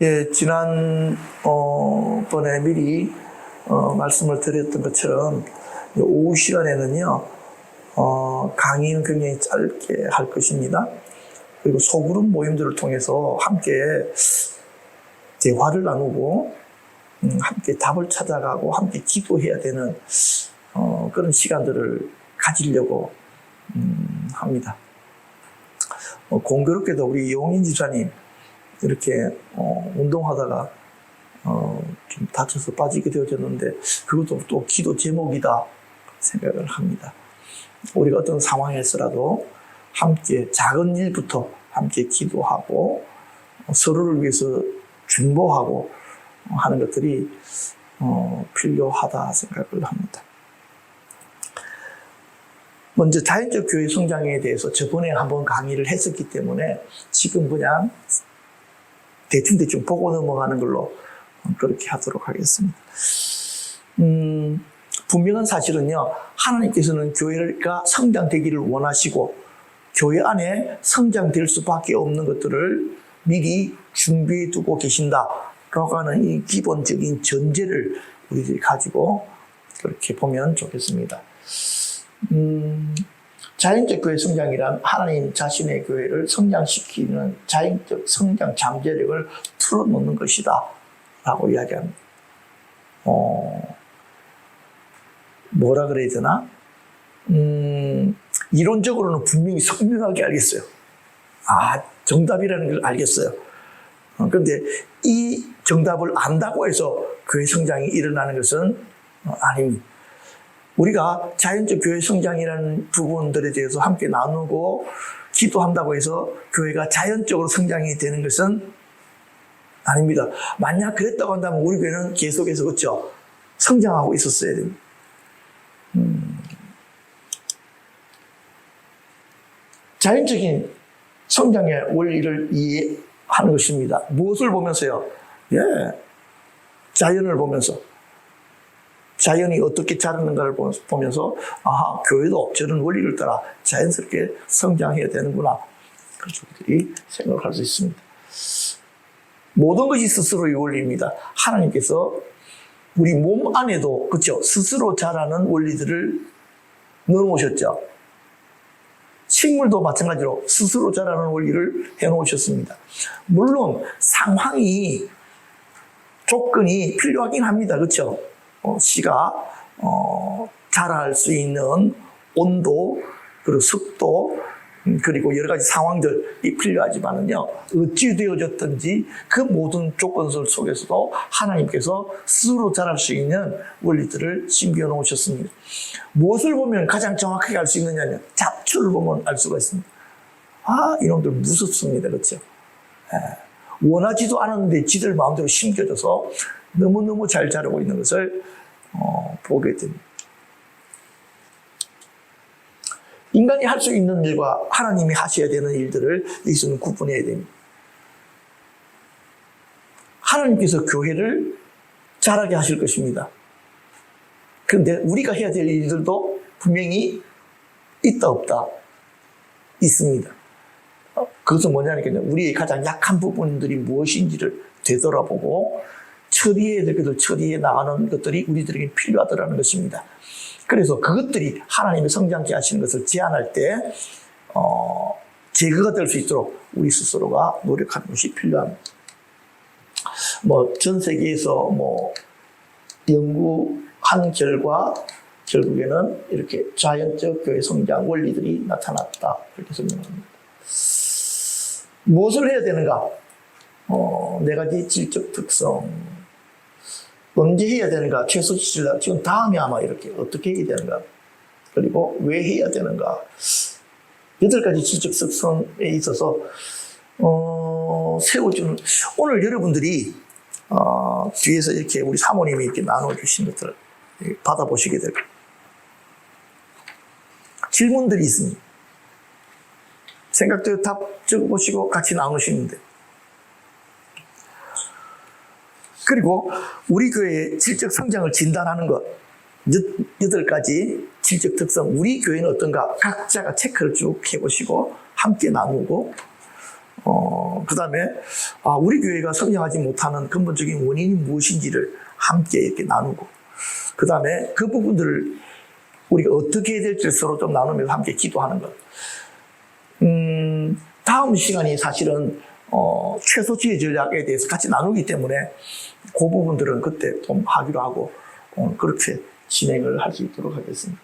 예, 지난 번에 미리 말씀을 드렸던 것처럼 오후 시간에는요 강의는 굉장히 짧게 할 것입니다. 그리고 소그룹 모임들을 통해서 함께 대화를 나누고 함께 답을 찾아가고 함께 기도해야 되는 그런 시간들을 가지려고 합니다. 공교롭게도 우리 용인 집사님 이렇게 운동하다가 좀 다쳐서 빠지게 되어졌는데 그것도 또 기도 제목이다 생각을 합니다. 우리가 어떤 상황에서라도 함께 작은 일부터 함께 기도하고 서로를 위해서 중보하고 하는 것들이 필요하다 생각을 합니다. 먼저 자연적 교회 성장에 대해서 저번에 한번 강의를 했었기 때문에 지금 그냥 대충 보고 넘어가는 걸로 그렇게 하도록 하겠습니다. 분명한 사실은요, 하나님께서는 교회가 성장되기를 원하시고 교회 안에 성장될 수밖에 없는 것들을 미리 준비해 두고 계신다라고 하는 이 기본적인 전제를 우리들이 가지고 그렇게 보면 좋겠습니다. 자연적 교회 성장이란 하나님 자신의 교회를 성장시키는 자연적 성장 잠재력을 풀어놓는 것이다 라고 이야기합니다. 뭐라 그래야 되나? 이론적으로는 분명히 선명하게 알겠어요. 정답이라는 걸 알겠어요. 그런데 이 정답을 안다고 해서 교회 성장이 일어나는 것은 아닙니다. 우리가 자연적 교회 성장이라는 부분들에 대해서 함께 나누고 기도한다고 해서 교회가 자연적으로 성장이 되는 것은 아닙니다. 만약 그랬다고 한다면 우리 교회는 계속해서 그렇죠? 성장하고 있었어야 됩니다. 자연적인 성장의 원리를 이해하는 것입니다. 무엇을 보면서요? 자연을 보면서. 자연이 어떻게 자라는가를 보면서 교회도 저런 원리를 따라 자연스럽게 성장해야 되는구나. 그렇게 우리들이 생각할 수 있습니다. 모든 것이 스스로의 원리입니다. 하나님께서 우리 몸 안에도 그렇죠? 스스로 자라는 원리들을 넣어놓으셨죠. 식물도 마찬가지로 스스로 자라는 원리를 해놓으셨습니다. 물론 상황이 조건이 필요하긴 합니다. 그렇죠? 씨가 자랄 수 있는 온도, 그리고 습도, 그리고 여러 가지 상황들이 필요하지만은요, 어찌 되어졌든지 그 모든 조건들 속에서도 하나님께서 스스로 자랄 수 있는 원리들을 심겨 놓으셨습니다. 무엇을 보면 가장 정확하게 알 수 있느냐면 잡초를 보면 알 수가 있습니다. 이놈들 무섭습니다. 그렇죠? 원하지도 않았는데 지들 마음대로 심겨져서 너무너무 잘 자라고 있는 것을 보게 됩니다. 인간이 할 수 있는 일과 하나님이 하셔야 되는 일들을 여기서는 구분해야 됩니다. 하나님께서 교회를 자라게 하실 것입니다. 그런데 우리가 해야 될 일들도 분명히 있다 없다 있습니다. 그것은 뭐냐니까요. 우리의 가장 약한 부분들이 무엇인지를 되돌아보고 처리해야 될 것을 처리해 나가는 것들이 우리들에게 필요하다는 것입니다. 그래서 그것들이 하나님의 성장케 하시는 것을 제한할 때 제거가 될 수 있도록 우리 스스로가 노력하는 것이 필요합니다. 전 세계에서 연구한 결과 결국에는 이렇게 자연적 교회 성장 원리들이 나타났다 이렇게 설명합니다. 무엇을 해야 되는가? 네 가지 질적 특성. 언제 해야 되는가? 최소 시절, 지금 다음에 아마 이렇게 어떻게 해야 되는가? 그리고 왜 해야 되는가? 8가지 질적 특성에 있어서, 세워주는, 오늘 여러분들이, 뒤에서 이렇게 우리 사모님이 이렇게 나눠주신 것들을 받아보시게 될 거예요. 질문들이 있습니다. 생각대로 답 적어보시고 같이 나누시는데. 그리고 우리 교회의 질적 성장을 진단하는 것, 8가지 질적 특성, 우리 교회는 어떤가 각자가 체크를 쭉 해보시고 함께 나누고 그 다음에, 우리 교회가 성장하지 못하는 근본적인 원인이 무엇인지를 함께 이렇게 나누고, 그 다음에 그 부분들을 우리가 어떻게 해야 될지 서로 좀 나누면서 함께 기도하는 것. 다음 시간이 사실은, 최소치의 전략에 대해서 같이 나누기 때문에 그 부분들은 그때 좀 하기로 하고, 그렇게 진행을 할 수 있도록 하겠습니다.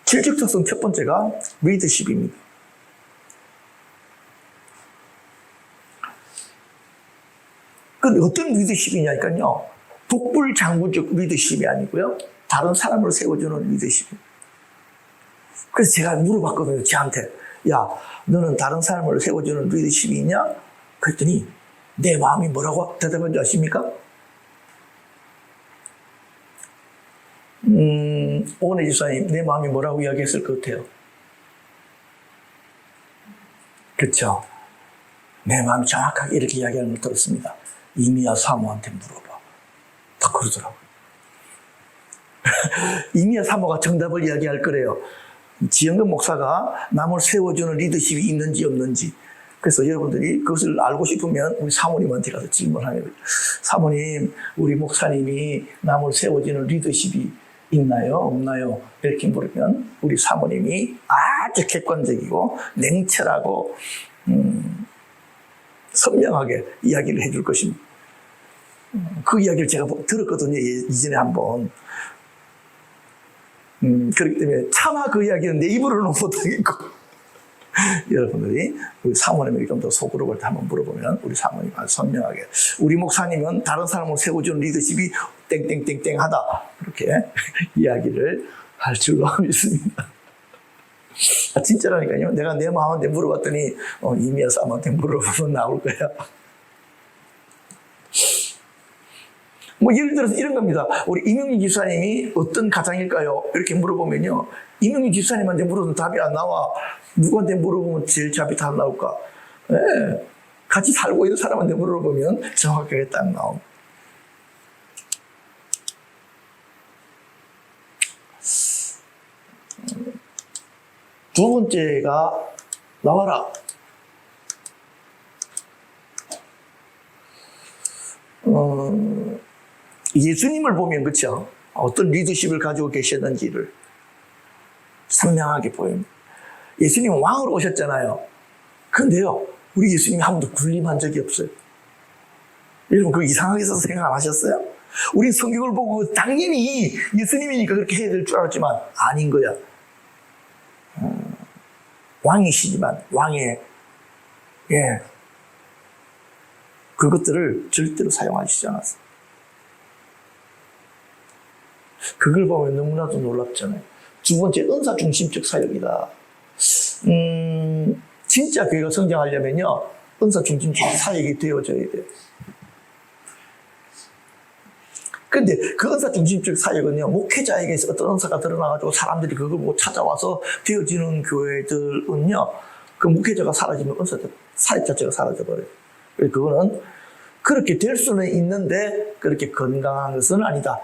질적 특성 첫 번째가 리더십입니다. 근데 어떤 리더십이냐니까요. 독불장군적 리더십이 아니고요. 다른 사람을 세워주는 리더십입니다. 그래서 제가 물어봤거든요. 저한테. 야, 너는 다른 사람을 세워주는 리더십이 있냐? 그랬더니 내 마음이 뭐라고 대답한 줄 아십니까? 오은혜 집사님, 내 마음이 뭐라고 이야기했을 것 같아요? 그렇죠. 내 마음이 정확하게 이렇게 이야기하는 걸 들었습니다. 이미야 사모한테 물어봐. 딱 그러더라고요. 이미야 사모가 정답을 이야기할 거래요. 지영근 목사가 남을 세워주는 리더십이 있는지 없는지. 그래서 여러분들이 그것을 알고 싶으면 우리 사모님한테 가서 질문하면, 사모님, 우리 목사님이 남을 세워주는 리더십이 있나요? 없나요? 이렇게 물으면 우리 사모님이 아주 객관적이고 냉철하고 선명하게 이야기를 해줄 것입니다. 그 이야기를 제가 들었거든요. 이전에 한번. 그렇기 때문에 차마 그 이야기는 내 입으로는 못하겠고 여러분들이 우리 사모님에게 좀 더 속으로 볼 때 한번 물어보면 우리 사모님 아주 선명하게, 우리 목사님은 다른 사람을 세워주는 리더십이 땡땡땡땡 하다, 이렇게 이야기를 할 줄로 믿습니다. 진짜라니까요. 내가 내 마음한테 물어봤더니 이미야 사모한테 물어보면 나올 거야. 뭐 예를 들어서 이런 겁니다. 우리 이명희 집사님이 어떤 가장일까요? 이렇게 물어보면요, 이명희 집사님한테 물어도 답이 안 나와. 누구한테 물어보면 제일 답이 다 나올까? 네. 같이 살고 있는 사람한테 물어보면 정확하게 딱 나옵니다. 두 번째가 나와라. 예수님을 보면, 그렇죠? 어떤 리더십을 가지고 계셨는지를 선명하게 보입니다. 예수님은 왕으로 오셨잖아요. 그런데요, 우리 예수님이 한 번도 군림한 적이 없어요. 여러분, 그거 이상하게 써서 생각 안 하셨어요? 우리 성경을 보고 당연히 예수님이니까 그렇게 해야 될 줄 알았지만 아닌 거야. 왕이시지만 왕의 그것들을 절대로 사용하시지 않았어요. 그걸 보면 너무나도 놀랍잖아요. 두 번째, 은사 중심적 사역이다. 진짜 교회가 성장하려면요, 은사 중심적 사역이 되어져야 돼요. 근데 그 은사 중심적 사역은요, 목회자에게서 어떤 은사가 드러나가지고 사람들이 그걸 보고 찾아와서 되어지는 교회들은요, 그 목회자가 사라지면 사역 자체가 사라져버려요. 그거는 그렇게 될 수는 있는데 그렇게 건강한 것은 아니다.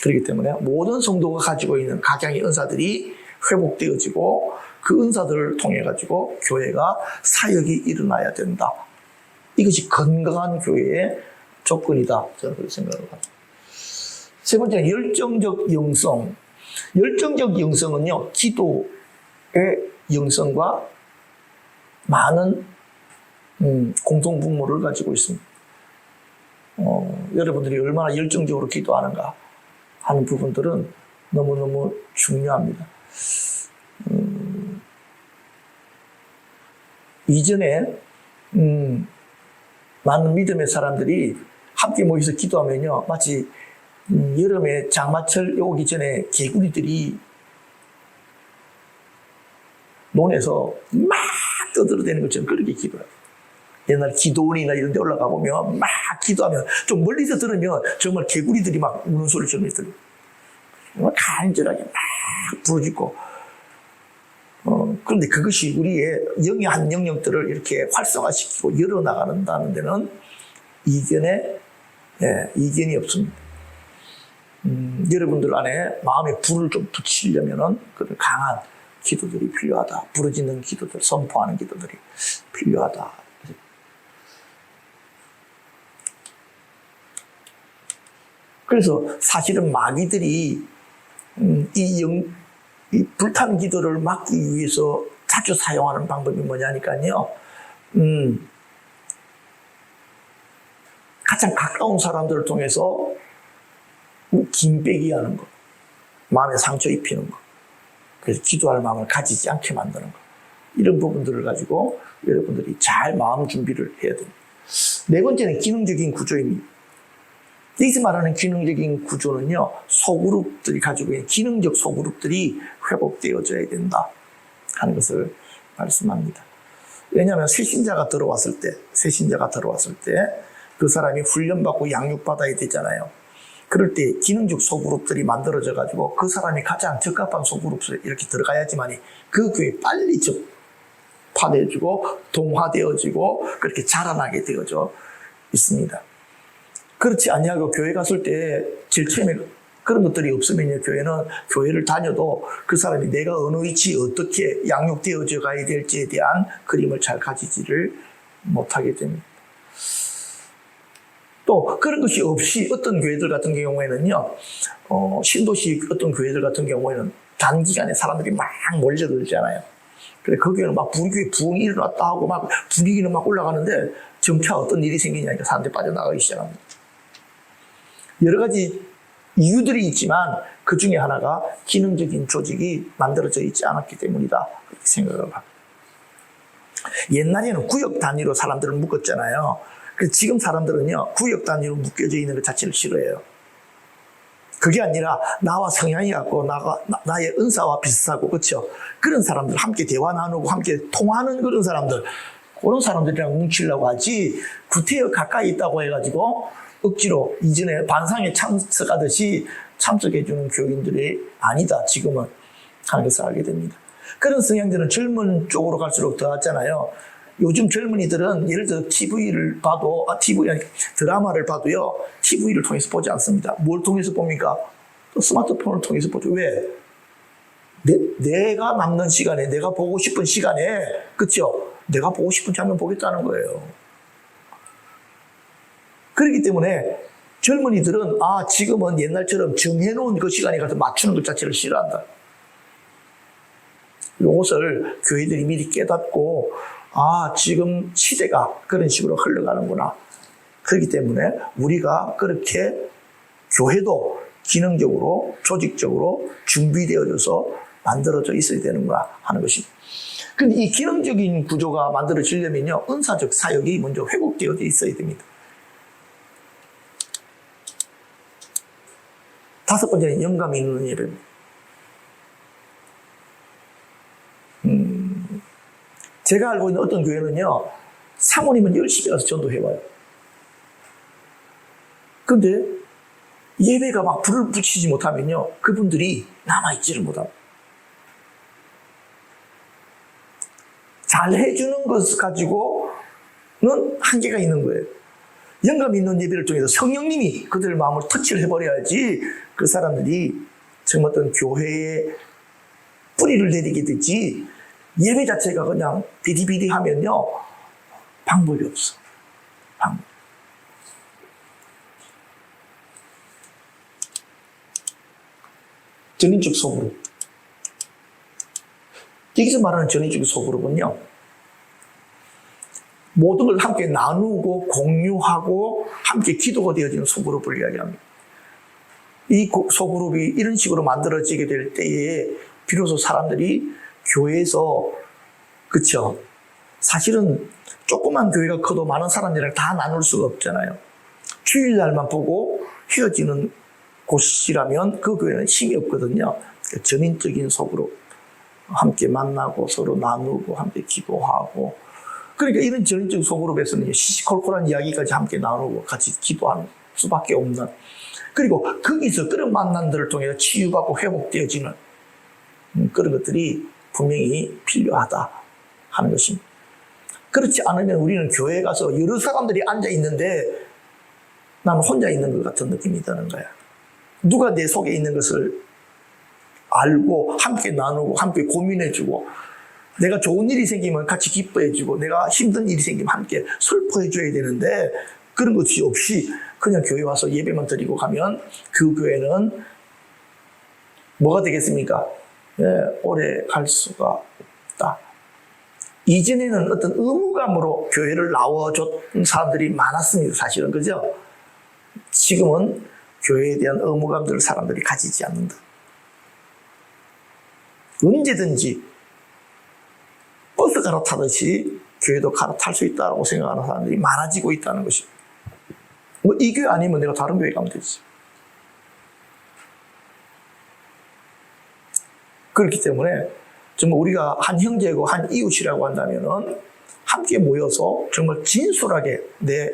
그렇기 때문에 모든 성도가 가지고 있는 각양의 은사들이 회복되어지고 그 은사들을 통해 가지고 교회가 사역이 일어나야 된다. 이것이 건강한 교회의 조건이다. 저는 그렇게 생각을 합니다. 세 번째는 열정적 영성. 열정적 영성은요, 기도의 영성과 많은 공통분모를 가지고 있습니다. 여러분들이 얼마나 열정적으로 기도하는가 하는 부분들은 너무너무 중요합니다. 이전에 많은 믿음의 사람들이 함께 모여서 기도하면요, 마치 여름에 장마철 오기 전에 개구리들이 논에서 막 떠들어대는 것처럼 그렇게 기도해요. 옛날 기도원이나 이런 데 올라가 보면 막 기도하면 좀 멀리서 들으면 정말 개구리들이 막 우는 소리처럼 들려요. 정말 간절하게 막 부르짖고. 그런데 그것이 우리의 영의 한 영역들을 이렇게 활성화시키고 열어나가는다는 데는 이견이 없습니다. 여러분들 안에 마음에 불을 좀 붙이려면은 그런 강한 기도들이 필요하다. 부르짖는 기도들, 선포하는 기도들이 필요하다. 그래서 사실은 마귀들이 이 불타는 기도를 막기 위해서 자주 사용하는 방법이 뭐냐니까요. 가장 가까운 사람들을 통해서 긴빼기 하는 거, 마음에 상처 입히는 거, 그래서 기도할 마음을 가지지 않게 만드는 거, 이런 부분들을 가지고 여러분들이 잘 마음 준비를 해야 됩니다. 네 번째는 기능적인 구조입니다. 여기서 말하는 기능적인 구조는요, 소그룹들이 가지고 있는 기능적 소그룹들이 회복되어져야 된다 하는 것을 말씀합니다. 왜냐하면 새 신자가 들어왔을 때 그 사람이 훈련받고 양육받아야 되잖아요. 그럴 때 기능적 소그룹들이 만들어져 가지고 그 사람이 가장 적합한 소그룹에 이렇게 들어가야지만 그 교회에 빨리 접파되어지고 동화되어지고 그렇게 자라나게 되어져 있습니다. 그렇지 아니하고 교회 갔을 때 제일 처음에 그런 것들이 없으면 교회는 교회를 다녀도 그 사람이 내가 어느 위치 어떻게 양육되어져 가야 될지에 대한 그림을 잘 가지지를 못하게 됩니다. 또 그런 것이 없이 어떤 교회들 같은 경우에는요, 신도시 어떤 교회들 같은 경우에는 단기간에 사람들이 막 몰려들잖아요. 그래 그 교회는 막 불교에 부흥이 일어났다 하고 막 분위기는 막 올라가는데 점차 어떤 일이 생기냐니까 사람들이 빠져나가기 시작합니다. 여러 가지 이유들이 있지만 그 중에 하나가 기능적인 조직이 만들어져 있지 않았기 때문이다 그렇게 생각을 합니다. 옛날에는 구역 단위로 사람들을 묶었잖아요. 그래서 지금 사람들은요 구역 단위로 묶여져 있는 것 자체를 싫어해요. 그게 아니라 나와 성향이 같고 나의 은사와 비슷하고 그렇죠. 그런 사람들 함께 대화 나누고 함께 통하는 그런 사람들이랑 뭉치려고 하지 구태여 가까이 있다고 해가지고 억지로 이전에 반상에 참석하듯이 참석해주는 교인들이 아니다 지금은 하는 것을 알게 됩니다. 그런 성향들은 젊은 쪽으로 갈수록 더 하잖아요. 요즘 젊은이들은 예를 들어 TV를 봐도 드라마를 봐도요 TV를 통해서 보지 않습니다. 뭘 통해서 봅니까? 또 스마트폰을 통해서 보죠. 왜? 내가 남는 시간에 내가 보고 싶은 시간에 그렇죠? 내가 보고 싶은 장면 보겠다는 거예요. 그렇기 때문에 젊은이들은 지금은 옛날처럼 정해놓은 그 시간에 가서 맞추는 것 자체를 싫어한다. 이것을 교회들이 미리 깨닫고 지금 시대가 그런 식으로 흘러가는구나. 그렇기 때문에 우리가 그렇게 교회도 기능적으로 조직적으로 준비되어져서 만들어져 있어야 되는구나 하는 것입니다. 그런데 이 기능적인 구조가 만들어지려면요 은사적 사역이 먼저 회복되어져 있어야 됩니다. 다섯 번째는 영감 있는 예배입니다. 제가 알고 있는 어떤 교회는요, 사모님은 열심히 가서 전도해봐요. 근데 예배가 막 불을 붙이지 못하면요, 그분들이 남아있지를 못합니다. 잘 해주는 것 가지고는 한계가 있는 거예요. 영감 있는 예배를 통해서 성령님이 그들의 마음을 터치를 해버려야지 그 사람들이 정말 어떤 교회에 뿌리를 내리게 되지 예배 자체가 그냥 비디비디 하면요 방법이 없어. 전인적 소그룹. 여기서 말하는 전인적 소그룹은요 모든 걸 함께 나누고 공유하고 함께 기도가 되어지는 소그룹을 이야기합니다. 이 소그룹이 이런 식으로 만들어지게 될 때에 비로소 사람들이 교회에서 그렇죠. 사실은 조그만 교회가 커도 많은 사람들이랑 다 나눌 수가 없잖아요. 주일날만 보고 헤어지는 곳이라면 그 교회는 힘이 없거든요. 전인적인 소그룹 함께 만나고 서로 나누고 함께 기도하고 그러니까 이런 전인적 소그룹에서는 시시콜콜한 이야기까지 함께 나누고 같이 기도하는 수밖에 없는 그리고 거기서 그런 만남들을 통해서 치유받고 회복되어지는 그런 것들이 분명히 필요하다 하는 것입니다. 그렇지 않으면 우리는 교회에 가서 여러 사람들이 앉아 있는데 나는 혼자 있는 것 같은 느낌이 드는 거야. 누가 내 속에 있는 것을 알고 함께 나누고 함께 고민해주고, 내가 좋은 일이 생기면 같이 기뻐해주고, 내가 힘든 일이 생기면 함께 슬퍼해줘야 되는데, 그런 것이 없이 그냥 교회 와서 예배만 드리고 가면 그 교회는 뭐가 되겠습니까? 예, 오래 갈 수가 없다. 이전에는 어떤 의무감으로 교회를 나와줬던 사람들이 많았습니다. 사실은. 그죠? 지금은 교회에 대한 의무감들을 사람들이 가지지 않는다. 언제든지 버스 갈아타듯이 교회도 갈아탈 수 있다고 생각하는 사람들이 많아지고 있다는 것입니다. 뭐 이 교회 아니면 내가 다른 교회 가면 되지. 그렇기 때문에 정말 우리가 한 형제고 한 이웃이라고 한다면은 함께 모여서 정말 진솔하게 내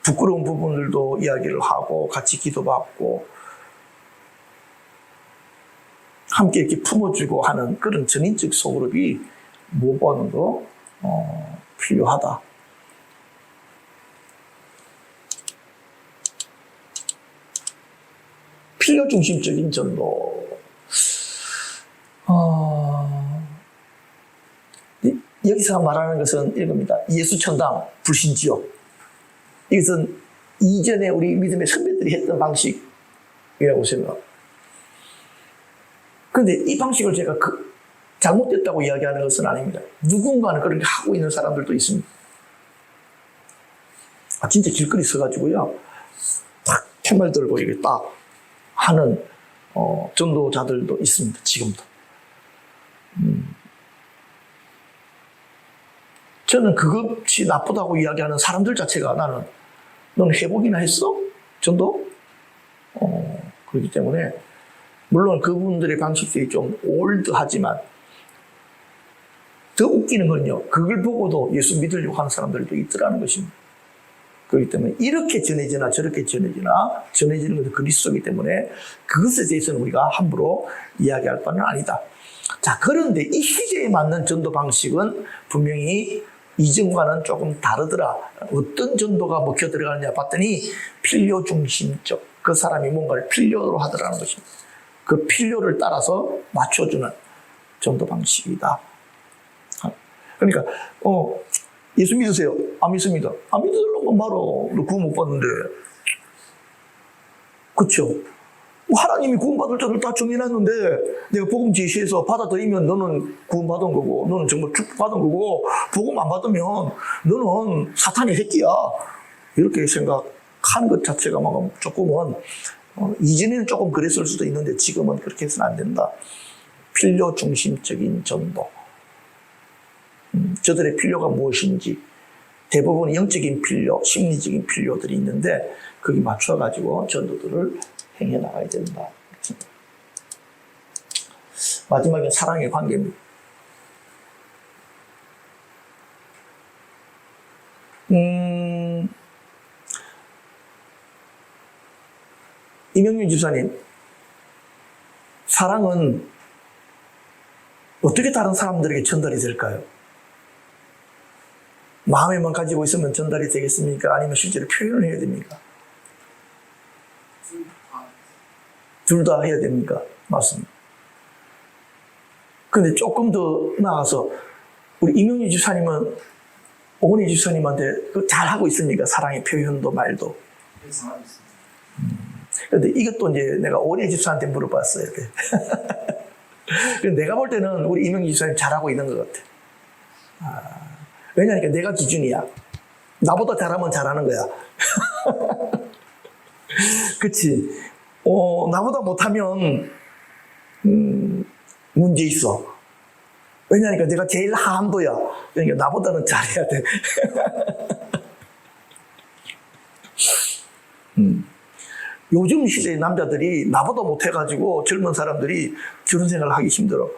부끄러운 부분들도 이야기를 하고 같이 기도받고 함께 이렇게 품어주고 하는 그런 전인적 소그룹이 무엇보다도 필요하다. 필요 중심적인 전도. 여기서 말하는 것은 이겁니다. 예수천당, 불신지옥. 이것은 이전에 우리 믿음의 선배들이 했던 방식이라고 생각합니다. 그런데 이 방식을 제가 잘못됐다고 이야기하는 것은 아닙니다. 누군가는 그렇게 하고 있는 사람들도 있습니다. 진짜 길거리 서가지고요, 딱 팻말 들고 이렇게 딱 하는 전도자들도 있습니다. 지금도. 저는 그것이 나쁘다고 이야기하는 사람들 자체가 나는 넌 회복이나 했어? 전도? 그렇기 때문에 물론 그분들의 방식들이 좀 올드하지만 더 웃기는 건요, 그걸 보고도 예수 믿으려고 하는 사람들도 있더라는 것입니다. 그렇기 때문에 이렇게 전해지나 저렇게 전해지는 것은 그리스도이기 때문에 그것에 대해서는 우리가 함부로 이야기할 바는 아니다. 자, 그런데 이 시대에 맞는 전도 방식은 분명히 이전과는 조금 다르더라. 어떤 전도가 먹혀 들어가느냐 봤더니 필요 중심적, 그 사람이 뭔가를 필요로 하더라는 것입니다. 그 필요를 따라서 맞춰주는 전도 방식이다. 그러니까 예수 믿으세요? 안 믿습니다. 안 믿으려고 말어. 너 구원 못 받는데. 그렇죠? 하나님이 구원받을 자를 다 정해놨는데 내가 복음 제시해서 받아들이면 너는 구원받은 거고, 너는 정말 축복받은 거고, 복음 안 받으면 너는 사탄의 새끼야. 이렇게 생각하는 것 자체가 막 조금은 이전에는 조금 그랬을 수도 있는데 지금은 그렇게 해서는 안 된다. 필요 중심적인 전도. 저들의 필요가 무엇인지, 대부분 영적인 필요, 심리적인 필요들이 있는데 거기 맞춰가지고 전도들을 행해 나가야 된다. 마지막에 사랑의 관계입니다. 이명윤 집사님, 사랑은 어떻게 다른 사람들에게 전달이 될까요? 마음에만 가지고 있으면 전달이 되겠습니까? 아니면 실제로 표현을 해야 됩니까? 둘 다 해야 됩니까? 맞습니다. 그런데 조금 더 나아가서 우리 이명희 집사님은 오건희 집사님한테 잘하고 있습니까? 사랑의 표현도 말도. 그런데 이것도 이제 내가 오건희 집사한테 물어봤어야 돼. 내가 볼 때는 우리 이명희 집사님 잘하고 있는 것 같아. 왜냐하니까 내가 기준이야. 나보다 잘하면 잘하는 거야. 그치? 나보다 못하면 문제 있어. 왜냐하니까 내가 제일 하한도야. 그러니까 나보다는 잘해야 돼. 요즘 시대의 남자들이 나보다 못해가지고 젊은 사람들이 결혼 생활을 하기 힘들어.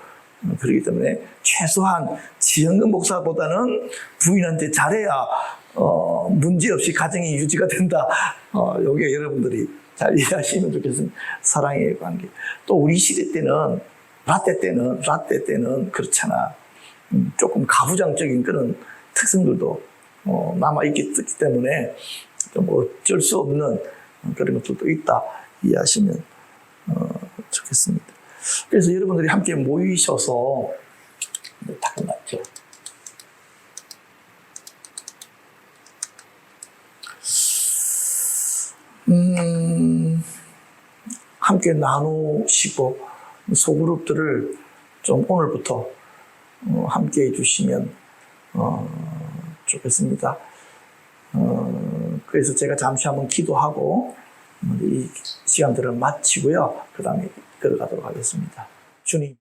그렇기 때문에 최소한 지영근 목사보다는 부인한테 잘해야 문제없이 가정이 유지가 된다. 요게 여러분들이 잘 이해하시면 좋겠습니다. 사랑의 관계. 또 우리 시대 때는 라떼 때는 그렇잖아. 조금 가부장적인 그런 특성들도 남아있기 때문에 좀 어쩔 수 없는 그런 것들도 있다. 이해하시면 좋겠습니다. 그래서 여러분들이 함께 모이셔서 다른 것 같죠. 함께 나누시고 소그룹들을 좀 오늘부터 함께 해주시면 좋겠습니다. 그래서 제가 잠시 한번 기도하고 이 시간들을 마치고요. 그 다음에 걸어가도록 하겠습니다. 주님.